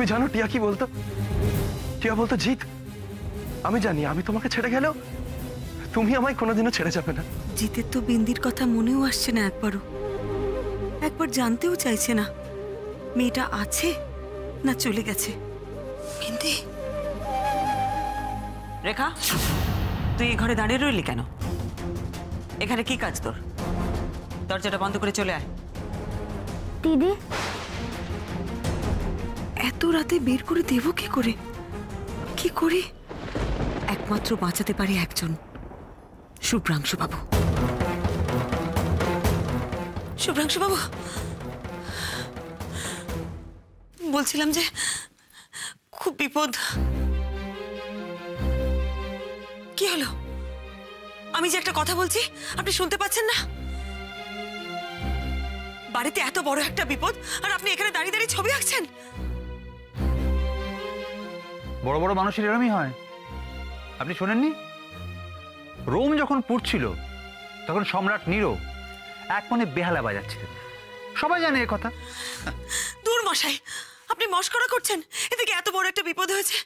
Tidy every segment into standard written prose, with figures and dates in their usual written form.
তুমি জানো টিয়া কি বলতো? টিয়া বলতো, জিৎ আমি জানি আমি তোমাকে ছেড়ে গেলেও তুমি আমায় কোনোদিনও ছেড়ে যাবে না। জিতের তো বিন্দির কথা মনেও আসছে না একবারও, একবার জানতেও চাইছে না মেয়েটা আছে না চলে গেছে। বিন্দি। রেখা, তুই এই ঘরে দাঁড়িয়ে রইলি কেন? এখানে কি কাজ তোর? দরজাটা বন্ধ করে চলে আয়। দিদি, এত রাতে বের করে দেব কি করে? কি করে? একমাত্র বাঁচাতে পারে একজন, শুভ্রাংশু বাবু। শুভ্রাংশু বাবু, বলছিলাম যে খুব বিপদ। কি হলো? আমি যে একটা কথা বলছি আপনি শুনতে পাচ্ছেন না? বাড়িতে এত বড় একটা বিপদ আর আপনি এখানে দাঁড়িয়ে দাঁড়িয়ে ছবি আঁকছেন। বড় বড় মানুষের এরমই হয়। আপনি শোনেননি? রোম যখন পুড়ছিল তখন সম্রাট নিরো এক মনে বেহালা বাজাচ্ছিলেন। সবাই জানে এ কথা। দূর মশাই, আপনি মস্করা করছেন। এদিকে এত বড় একটা বিপদ হয়েছে,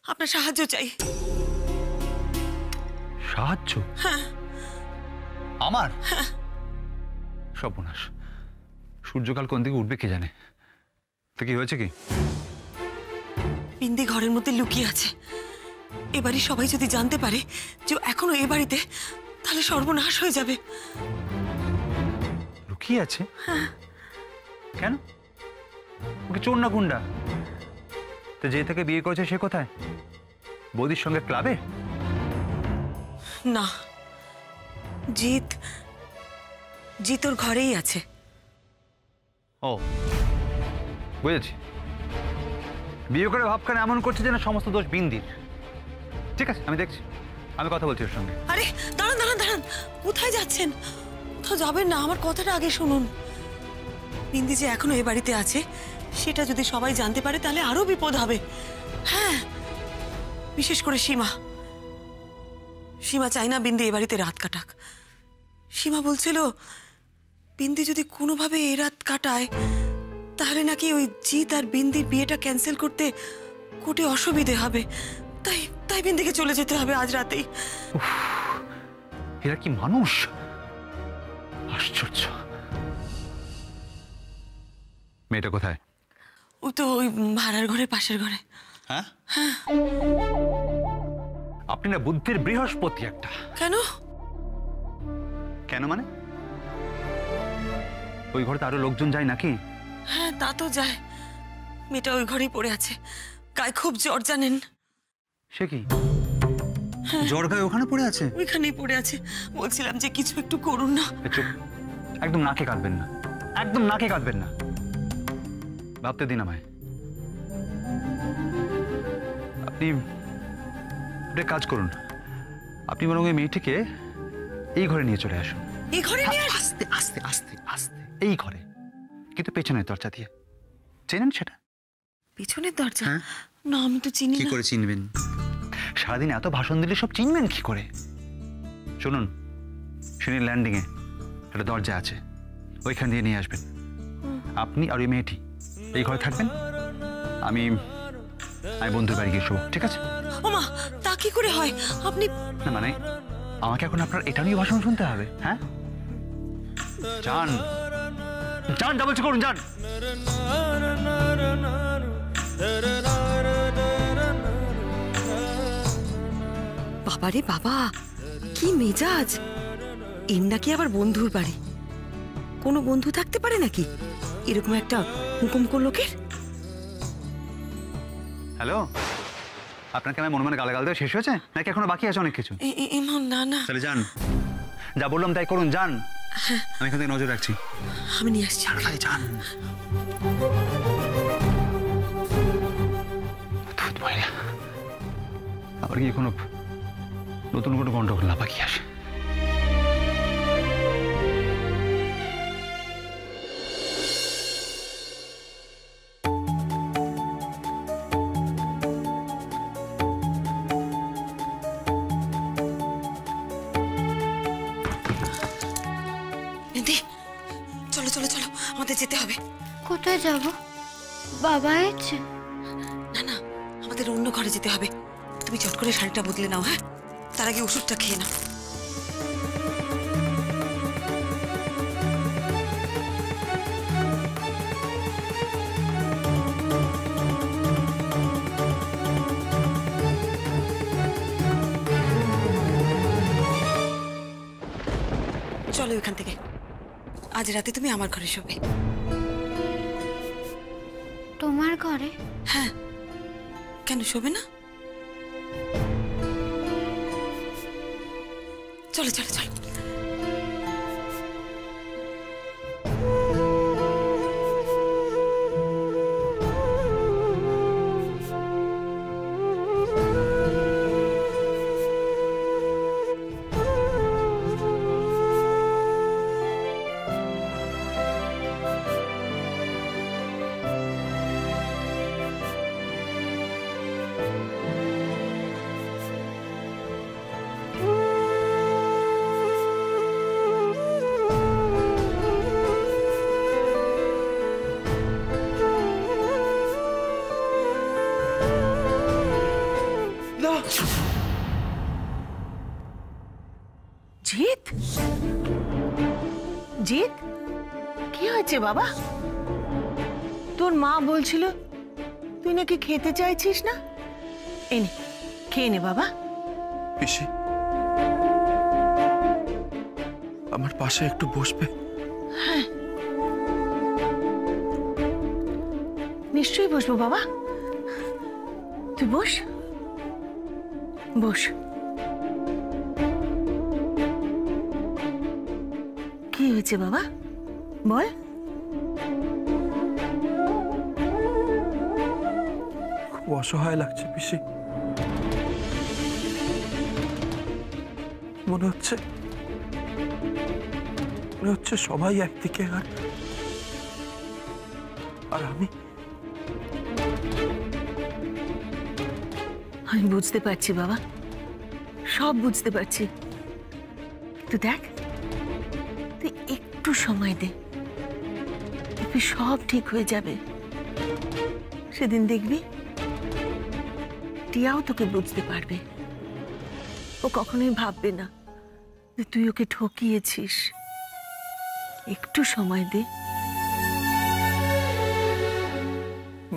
আপনার সাহায্য চাই। সাহায্য? হ্যাঁ। আমার? সর্বনাশ, সূর্যকাল কোন দিকে উঠবে কে জানে। তো কি হয়েছে? কি বিন্দি ঘরের মধ্যে লুকিয়ে আছে। এবারই সবাই যদি জানতে পারে যে এখনো এ বাড়িতে, তাহলে সর্বনাশ হয়ে যাবে। লুকিয়ে আছে? কেন? ওকে চোর না গুন্ডা? তো যে থেকে বিয়ে করেছে সে কোথায়? বৌদির সঙ্গে ক্লাবে? না, জিৎ ওর ঘরেই আছে। ও বুঝেছি। বিয়ে করে ভাবখানে এমন করছে যেন সমস্ত দোষ বিন্দির। ঠিক আছে, আমি দেখছি, আমি কথা বলছি ওর সঙ্গে। আরে দাঁড়ান দাঁড়ান দাঁড়ান, কোথায় যাচ্ছেন? কোথাও যাবেন না, আমার কথাটা আগে শুনুন। বিন্দি যে এখনো এ বাড়িতে আছে সেটা যদি সবাই জানতে পারে তাহলে আরো বিপদ হবে। হ্যাঁ, বিশেষ করে সীমা চাই না বিন্দি এ বাড়িতে রাত কাটাক। সীমা বলছিল বিন্দি যদি কোনোভাবে এ রাত কাটায় তাহলে নাকি ওই জিৎ আর বিন্দির বিয়েটা ক্যান্সেল করতে কোর্টে অসুবিধে হবে। তাই বিন্দিকে চলে যেতে হবে আজ রাতেই। এরা কি মানুষ? আশ্চর্য। মেয়েটা কোথায়? ওই তো ওই ভাড়ার ঘরের পাশের ঘরে। হ্যাঁ, আপনি না বুদ্ধির বৃহস্পতি একটা। কেন? কেন মানে? ওই ঘরে তো আরো লোকজন যায় নাকি? হ্যাঁ, তা তো যায়। মেয়েটা ওই ঘরেই পড়ে আছে, গায়ে খুব জ্বর জানেন। সে কি জ্বর গায়ে ওখানে পড়ে আছে? ওইখানেই পড়ে আছে। বলছিলাম যে কিছু একটু করুন না। চুপ, একদম নাকে কাঁদবেন না, একদম নাকে কাঁদবেন না। ভাবতে দিন আমায়। আপনি কাজ করুন, আপনি বরং ওই মেয়েটিকে এই ঘরে নিয়ে চলে আসুন। এই ঘরে নিয়ে আস্তে আস্তে আস্তে আস্তে, এই ঘরে, কিন্তু পেছনের দরজা দিয়ে। চেনেন সেটা? পিছনের দরজা? না, আমি তো চিনি না। কি করে চিনবেন? সারাদিন এত ভাষণ দিলে সব চিনবেন কি করে? শুনুন, সিঁড়ির ল্যান্ডিং এ একটা দরজা আছে, ওইখান দিয়ে নিয়ে আসবেন। আপনি আর ওই মেয়েটি এই ঘরে থাকবেন, আমি বন্ধুর বাড়ি গিয়ে শোবো, ঠিক আছে? ওমা, তা কি করে হয়? আপনি না মানে আমাকে এখন আপনার এটা নিয়ে ভাষণ শুনতে হবে? হ্যাঁ, যান যান, যা বলছি করুন, যান। বাবারে বাবা, কি মেজাজ! এর নাকি আবার বন্ধুর বাড়ি। কোনো বন্ধু থাকতে পারে নাকি এরকম একটা হুকুমকো লোকের? হ্যালো, আপনাকে আমি মনে মনে গালাগাল দেওয়া শেষ হয়েছে নাকি এখনো বাকি আছে অনেক কিছু? না না, তাহলে যান, যা বললাম তাই করুন, যান। আমি এখান থেকে নজর রাখছি। আমি নিয়ে আসছি। যান। আবার কি কোনো নতুন কোনো গন্ডগোল না বাকি আসে? চলো চলো চলো, আমাদের যেতে হবে। কোথায় যাব? বাবা এসেছে? আমাদের অন্য ঘরে যেতে হবে। তুমি চট করে শাড়িটা বদলে নাও, হ্যাঁ? তার আগে ওষুধটা খেয়ে নাও। চলো এখান থেকে, আজ রাতে তুমি আমার ঘরে শোবে। তোমার ঘরে? হ্যাঁ, কেন শোবে না? চলো চলো চলো। জিৎ, জিৎ, কি হয়েছে বাবা? তোর মা বলছিল তুই নাকি খেতে চাইছিস না। এনে খেয়ে নে বাবা। পিসি, আমার পাশে একটু বসবে? হ্যাঁ, নিশ্চয়ই বসবো বাবা। তুই বস, বস। কি হয়েছে বাবা, বল। খুব অসহায় লাগছে পিসি। মনে হচ্ছে সবাই একদিকে, আর আমি। আমি বুঝতে পারছি বাবা, সব বুঝতে পারছি। কিন্তু দেখ, তুই একটু সময় দে, দেখবি সব ঠিক হয়ে যাবে। সেদিন দেখবি টিয়াও তোকে বুঝতে পারবে। ও কখনোই ভাববে না যে তুই ওকে ঠকিয়েছিস। একটু সময় দে।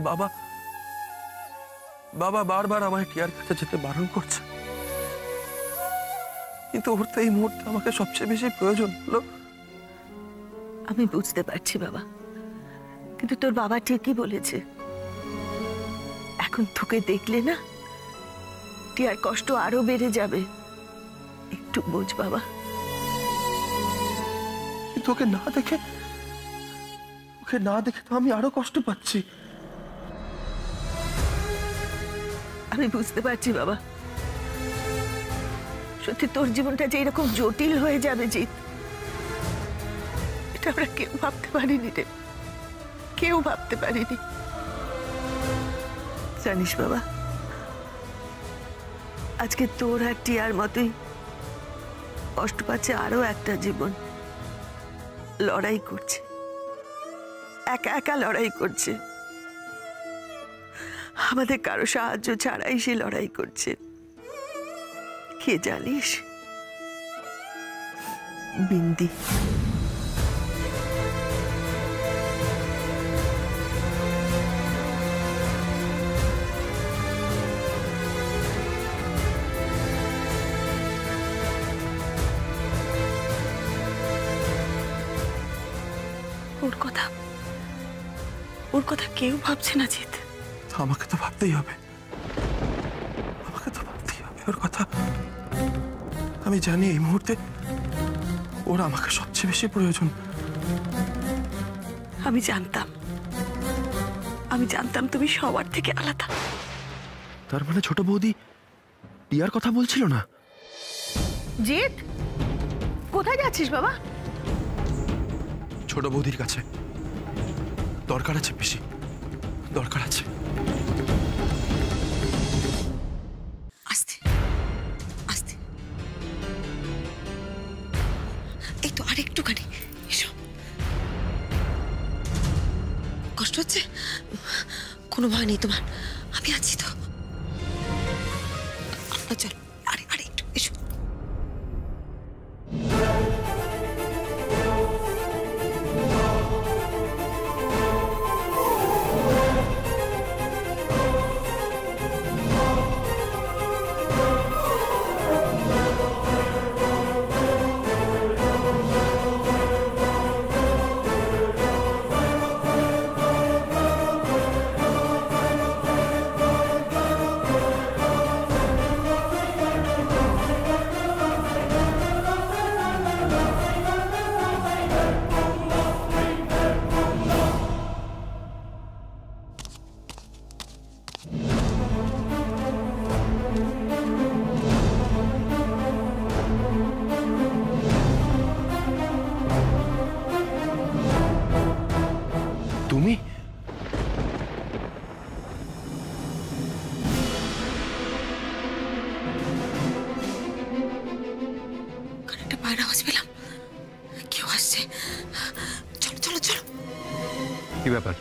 বাবা বাবা বারবার আমায় টিয়ার কাছে যেতে বারণ করছে, কিন্তু ওর তো এই মুহূর্তে আমাকে সবচেয়ে বেশি প্রয়োজন হলো। আমি বুঝতে পারছি বাবা, কিন্তু তোর বাবা ঠিকই বলেছে। এখন তোকে দেখলে না টিয়ার কষ্ট আরো বেড়ে যাবে। একটু বোঝ বাবা। কিন্তু ওকে না দেখে তো আমি আরো কষ্ট পাচ্ছি। আমি বুঝতে পারছি বাবা, সত্যি তোর জীবনটা যে এরকম জটিল হয়ে যাবে জিৎ, এটা আমরা কেউ ভাবতে পারিনি রে, কেউ ভাবতে পারিনি। জানিস বাবা, আজকে তোর আর টিয়ার মতোই কষ্ট পাচ্ছে আরো একটা জীবন। লড়াই করছে, একা একা লড়াই করছে। আমাদের কারো সাহায্য ছাড়াই সে লড়াই করছে। কে জানিস? বিন্দি। ওর কথা কেউ ভাবছে না জিৎ। আমাকে তো ভাবতেই হবে, ওর কথা। আমি জানি এই মুহূর্তে ওর আমাকে সবচেয়ে বেশি প্রয়োজন। আমি জানতাম তুমি সবার থেকে আলাদা। তার মানে ছোট বৌদি টিয়ার কথা বলছিল না? জিৎ, কোথায় যাচ্ছিস বাবা? ছোট বৌদির কাছে। দরকার আছে পিসি, দরকার আছে। আস্তে আস্তে, এই তো আর একটুখানি। এসো। কষ্ট হচ্ছে? কোনো ভয় নেই তোমার, আমি আছি তো। চল, আরে আরে একটু এসো। তুমি? একটা পায়ের আওয়াজ পেলাম, কেউ আসছে। চলো চলো চলো। কি ব্যাপার?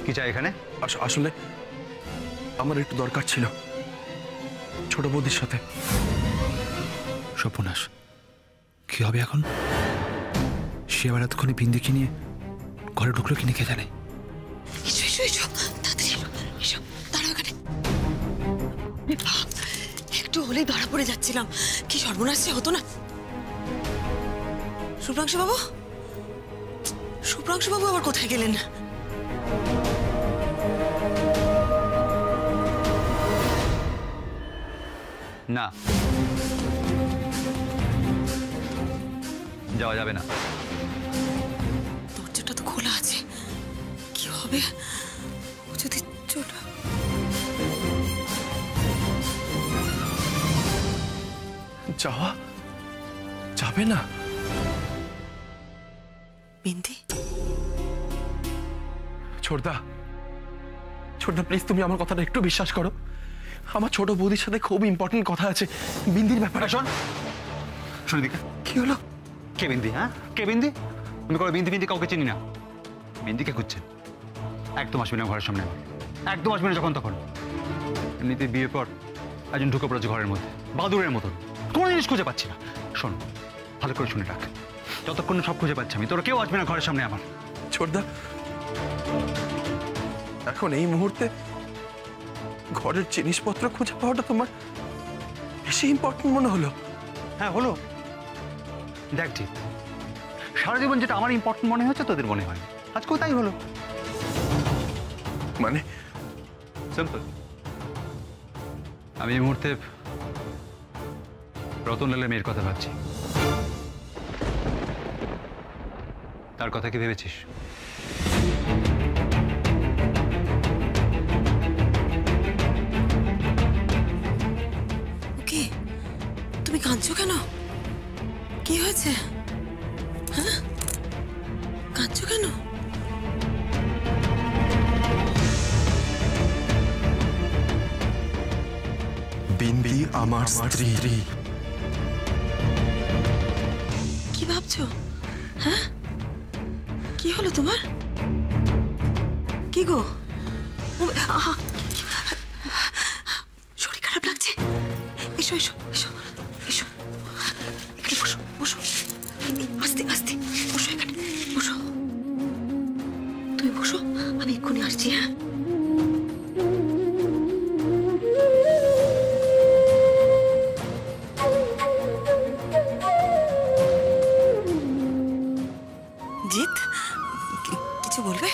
কি চাই এখানে? আসলে আমার একটু দরকার ছিল ছোট বৌদির সাথে। সর্বনাশ, কি হবে এখন? সে আবার এতক্ষণে বিন্দিকে নিয়ে ঘরে ঢুকলো কিনে কে জানে। এসো এসো এসো, তাড়াতাড়ি এসো এসো, দাঁড়াও এখানে। একটু হলেই ধরা পড়ে যাচ্ছিলাম, কি সর্বনাশ যে হতো না। শুভ্রাংশু বাবু, শুভ্রাংশু বাবু আবার কোথায় গেলেন? না, যাওয়া যাবে না। দরজাটা তো খোলা আছে, কি হবে ও যদি চলে? যাওয়া যাবে না? বিন্দি, ছোটদা, ছোটদা প্লিজ তুমি আমার কথাটা একটু বিশ্বাস করো। আমার ছোট বৌদির সাথে খুব ইম্পর্টেন্ট কথা আছে বিন্দির ব্যাপারে। শোন, শুনে দিকে। কি হলো? কে বিন্দি? হ্যাঁ, কে বিন্দি? আমি কোনো বিন্দি বিন্দি কাউকে চিনি না। বিন্দিকে খুঁজছেন? একদম আসবি না ঘরের সামনে, একদম আসবি না যখন তখন। এমনিতে বিয়ের পর একজন ঢুকে পড়েছে ঘরের মধ্যে বাদুরের মতন, কোনো জিনিস খুঁজে পাচ্ছি না। শোন, ভালো করে শুনে রাখ, যতক্ষণ সব খুঁজে পাচ্ছি আমি, তোরা কেউ আসবে না ঘরের সামনে আমার। ছোটদা, এখন এই মুহূর্তে ঘরের জিনিসপত্র খুঁজে পাওয়াটা তোমার বেশি ইম্পর্টেন্ট মনে হলো? হ্যাঁ হলো। দেখ ঠিক, সারা জীবন যেটা আমার ইম্পর্টেন্ট মনে হচ্ছে তোদের মনে হয় আজকেও তাই হলো। মানে সিম্পল। আমি এই মুহূর্তে রতনলালের মেয়ের কথা ভাবছি। তার কথা কি ভেবেছিস? ওকে, তুমি কাঁদছো কেন? কি হয়েছে? হ্যাঁ, কাঁদছো কেন? বিন্দি আমার স্ত্রী। কি ভাবছো? হ্যাঁ, কি হলো তোমার? কি গো? আহা, শরীর খারাপ লাগছে? এসো এসো এসো এসো, এখানে বসো বসো, আস্তে আস্তে বসো, এখানে বসো। তুমি বসো, আমি এক্ষুনি আসছি। হ্যাঁ, জিৎ, কিছু বলবে?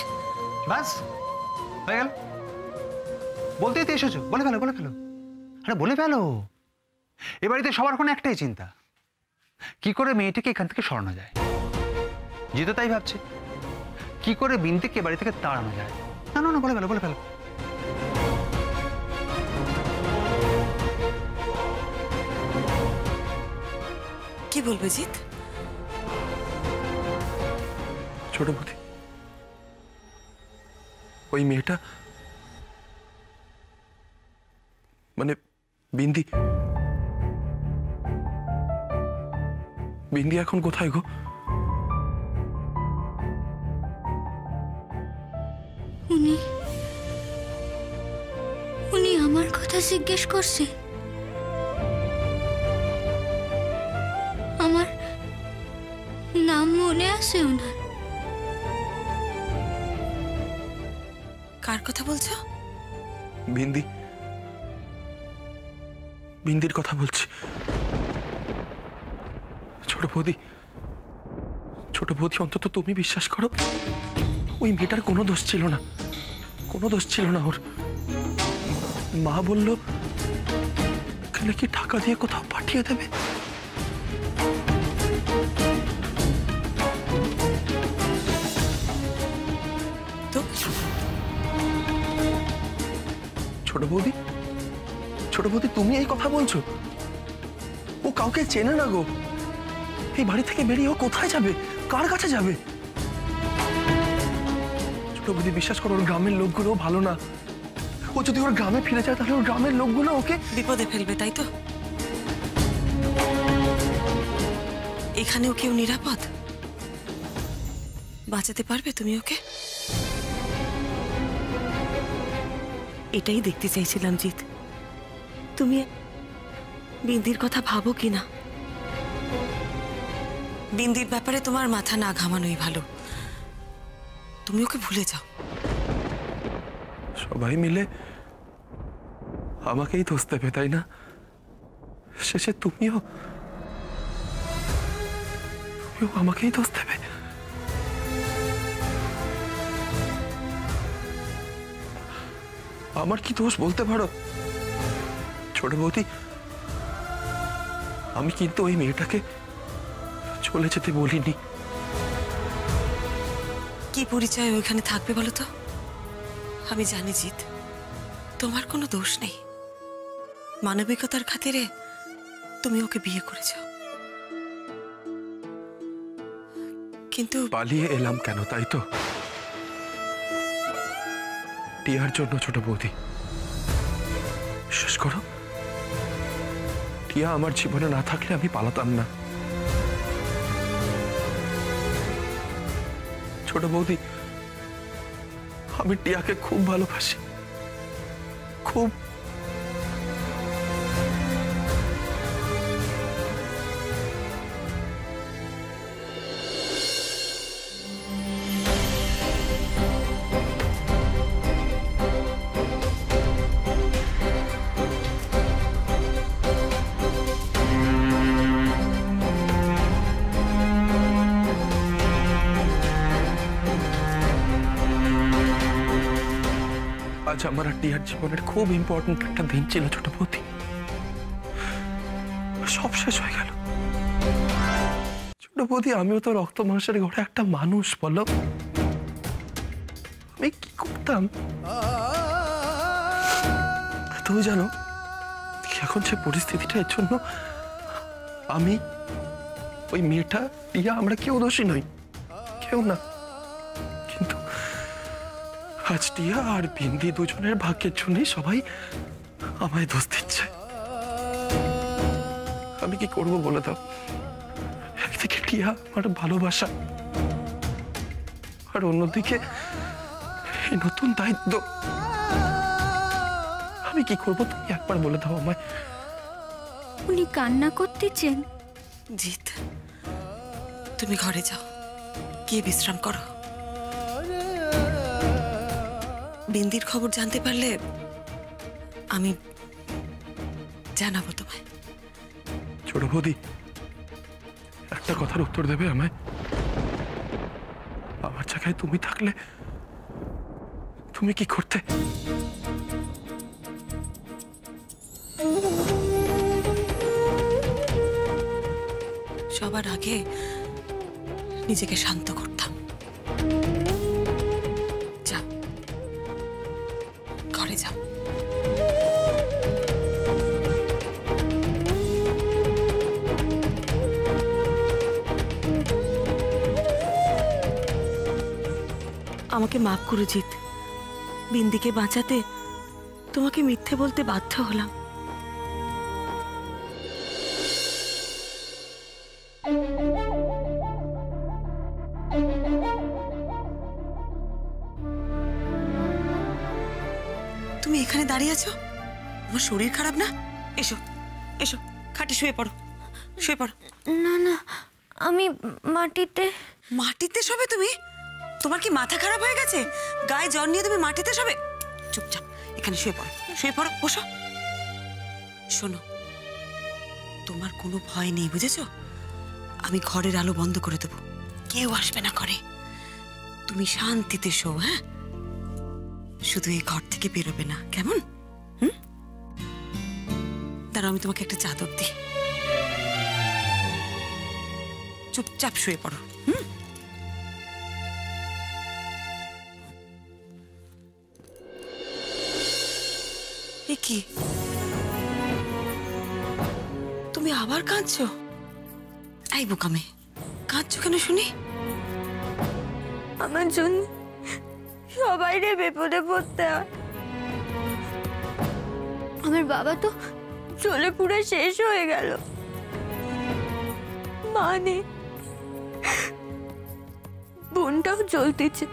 বাস হয়ে গেল, বলতেই তো এসেছো, বলে ফেলো বলে ফেলো। আরে বলে ফেলো। এ বাড়িতে সবার কোনো একটাই চিন্তা, কি করে মেয়েটিকে এখান থেকে সরানো যায়। জিতো তাই ভাবছে, কি করে বিন্দিকে বাড়ি থেকে তাড়ানো যায়। না না না, বলে ফেলো বলে ফেলো। কি বলবে জিৎ? ছোট বৌদি, ওই মেয়েটা মানে বিন্দি, বিন্দি এখন কোথায় গো? উনি উনি আমার কথা জিজ্ঞেস করছি? আমার নাম মনে আছে ওনার? কার কথা বলছো? বিন্দি, বিন্দির কথা বলছি। ছোট বৌদি, ছোট বৌদি, অন্তত তুমি বিশ্বাস করো, ওই মেয়েটার কোনো দোষ ছিল না, কোনো দোষ ছিল না ওর। মা বলল নাকি টাকা দিয়ে কোথাও পাঠিয়ে দেবে। তো ছোট বৌদি, ছোট বৌদি, তুমি এই কথা বলছো? ও কাউকে চেনে না গো। এই বাড়ি থেকে বেরিয়ে ও কোথায় যাবে, কার কাছে যাবে? ছোট বৌদি, বিশ্বাস করো, ওর গ্রামের লোকগুলো ভালো না। ও যদি ওর গ্রামে ফিরে যায় তাহলে ওর গ্রামের লোকগুলো ওকে বিপদে ফেলবে, তাই তো? এখানেও কেউ নিরাপদ? বাঁচাতে পারবে তুমি ওকে? এটাই দেখতে চাইছিলাম জিৎ, তুমি বিন্দির কথা ভাবো কিনা। বিন্দির ব্যাপারে তোমার মাথা না ঘামানোই ভালো। তুমি ওকে ভুলে যাও। সবাই মিলে আমাকেই দোষ দেবে, তাই না? শেষে তুমিও আমাকেই দোষ দেবে। আমার কি দোষ বলতে পারো ছোট বৌদি? আমি কিন্তু ওই মেয়েটাকে চলে যেতে বলিনি। কি পরিচয় ওইখানে থাকবে বলো তো? আমি জানি জিৎ, তোমার কোনো দোষ নেই। মানবিকতার খাতিরে তুমি ওকে বিয়ে করেছ, কিন্তু পালিয়ে এলাম কেন, তাই তো? টিয়ার জন্য ছোট বৌদি। বিশ্বাস করো, টিয়া আমার জীবনে না থাকলে আমি পালাতাম না। ছোট বৌদি, আমি টিয়াকে খুব ভালোবাসি, খুব। আজ আমার আর টিয়ার জীবনের খুব ইম্পর্টেন্ট একটা দিন ছিল ছোট বৌদি, সব শেষ হয়ে গেল। ছোট বৌদি, আমিও তো রক্ত মাংসের ঘরে একটা মানুষ, বলো আমি কি করতাম? তুমি জানো এখন যে পরিস্থিতিটা, এর জন্য আমি, ওই মেয়েটা, টিয়া, আমরা কেউ দোষী নই, কেউ না। কিন্তু আজ টিয়া আর বিন্দি দুজনের ভাগ্যের জন্যই সবাই আমায় দোষ দিচ্ছে। আমি কি করব বলে দাও? একদিকে টিয়া আমার ভালোবাসা, আর অন্যদিকে এই নতুন দায়িত্ব। আমি কি করব তুমি একবার বলে দাও আমায়। উনি কান্না করতেছেন। জিৎ, তুমি ঘরে যাও, গিয়ে বিশ্রাম করো। বিন্দির খবর জানতে পারলে আমি জানাবো তোমায়। ছোট বৌদি, একটা কথার উত্তর দেবে আমায়? আমার জায়গায় তুমি থাকলে তুমি কি করতে? সবার আগে নিজেকে শান্ত করতাম। যাও, ঘরে যাও। আমাকে মাফ করে জিৎ, বিন্দিকে বাঁচাতে তোমাকে মিথ্যে বলতে বাধ্য হলাম। তুমি এখানে দাঁড়িয়ে আছো, তোমার শরীর খারাপ না? এসো এসো, খাটে শুয়ে পড়ো, শুয়ে পড়ো। না না, আমি মাটিতে। মাটিতে শোবে তুমি? তোমার কি মাথা খারাপ হয়ে গেছে? গায়ে জ্বর নিয়ে তুমি মাটিতে শোবে? চুপচাপ এখানে শুয়ে পড়ো, শুয়ে পড়ো, বসো। শোনো, তোমার কোনো ভয় নেই, বুঝেছো? আমি ঘরের আলো বন্ধ করে দেবো, কেউ আসবে না ঘরে। তুমি শান্তিতে শো, হ্যাঁ? শুধু এই ঘর থেকে বেরোবে না, কেমন? দাঁড়াও, আমি তোমাকে একটা চাদর দিই। চুপচাপ শুয়ে পড়ো। এ কি, তুমি আবার কাঁদছো? এই বোকামে, কাঁদছো কেন শুনি? আমার জন্য সবাই রে বিপদে পড়তে হয়। আমার বাবা তো চলে পুরো শেষ হয়ে গেল, মা নেই, বোনটাও চলতেছে।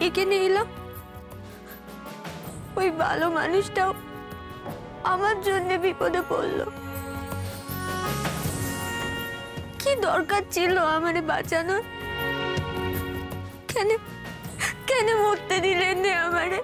এখানে এলাম, ওই ভালো মানুষটাও আমার জন্য বিপদে পড়লো। কি দরকার ছিল আমারে বাঁচানোর? কেন কেন মরতে দিলেন না আমারে?